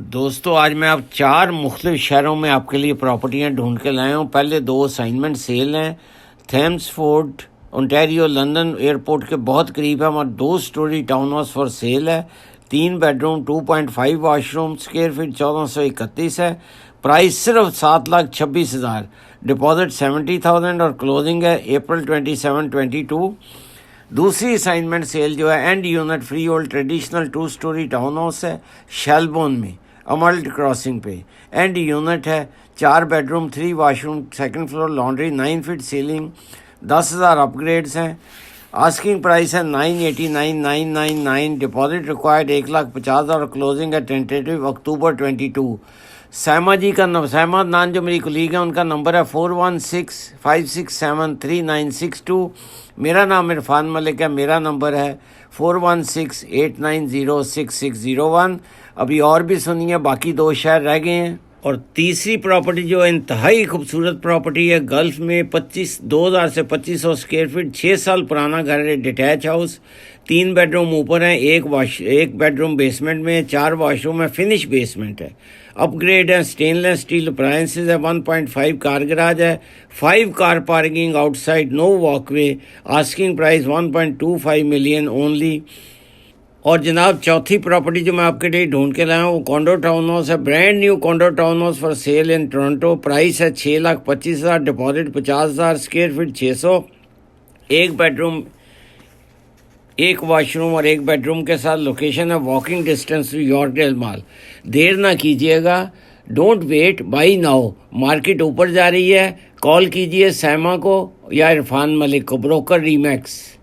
दोस्तों आज मैं आप 4 मुख्तलिफ शहरों में आपके लिए प्रॉपर्टियां ढूंढ के लाया हूँ। पहले 2 असाइनमेंट सेल हैं। थेम्सफोर्ड ओंटारियो लंदन एयरपोर्ट के बहुत करीब है। हमारा 2 story town house for sale है। 3 बेडरूम 2.5 वाशरूम, स्क्वायर फीट 1431 है। प्राइस सिर्फ 7,26,000। डिपॉजिट 70,000 और क्लोजिंग है अप्रैल 27-22। दूसरी असाइनमेंट सेल जो है and unit free old traditional 2 story town house है शेलबोन में अमल्ट क्रॉसिंग पे। एंड यूनिट है 4 bedroom 3 washroom, second floor, laundry, 9 feet ceiling, 10,000 upgrades हैं। आस्किंग प्राइस है 989,999। डिपॉजिट रिक्वायर्ड 1,50,000 और क्लोजिंग है टेंटेटिव अक्टूबर 22। सैमा जी का सैमा नान जो मेरी कुलीग है उनका नंबर है 4165673962। मेरा नाम इरफान मलिक है। मेरा नंबर है 4168906601। अभी और भी सुनिए, बाकी 2 शहर रह गए हैं। और तीसरी प्रॉपर्टी जो इंतहाई खूबसूरत प्रॉपर्टी है गल्फ में 2000 से 2500 स्क्वायर फीट, 6 साल पुराना घर है, डिटैच हाउस। 3 बेडरूम ऊपर हैं, एक बेडरूम बेसमेंट में, 4 वाशरूम है, फिनिश बेसमेंट है, अपग्रेड है, स्टेनलेस स्टील अप्लायंसेज है, 1.5 कार गराज है, 5 car parking outside, no walkway. Asking price 1.25 million only. और जनाब चौथी प्रॉपर्टी जो मैं आपके लिए ढूंढ के लाया हूँ वो कॉन्डो टाउन हाउस है, brand new condor town house for sale in Toronto. Price है 6,25,000। डिपॉजिट 50,000। Square feet 600। एक बेडरूम, एक वाशरूम और एक बेडरूम के साथ। लोकेशन है walking distance to Yorkdale mall. देर ना कीजिएगा, don't wait, buy now. Market ऊपर जा रही है। कॉल कीजिए सैमा को या इरफान मलिक को, ब्रोकर रीमैक्स।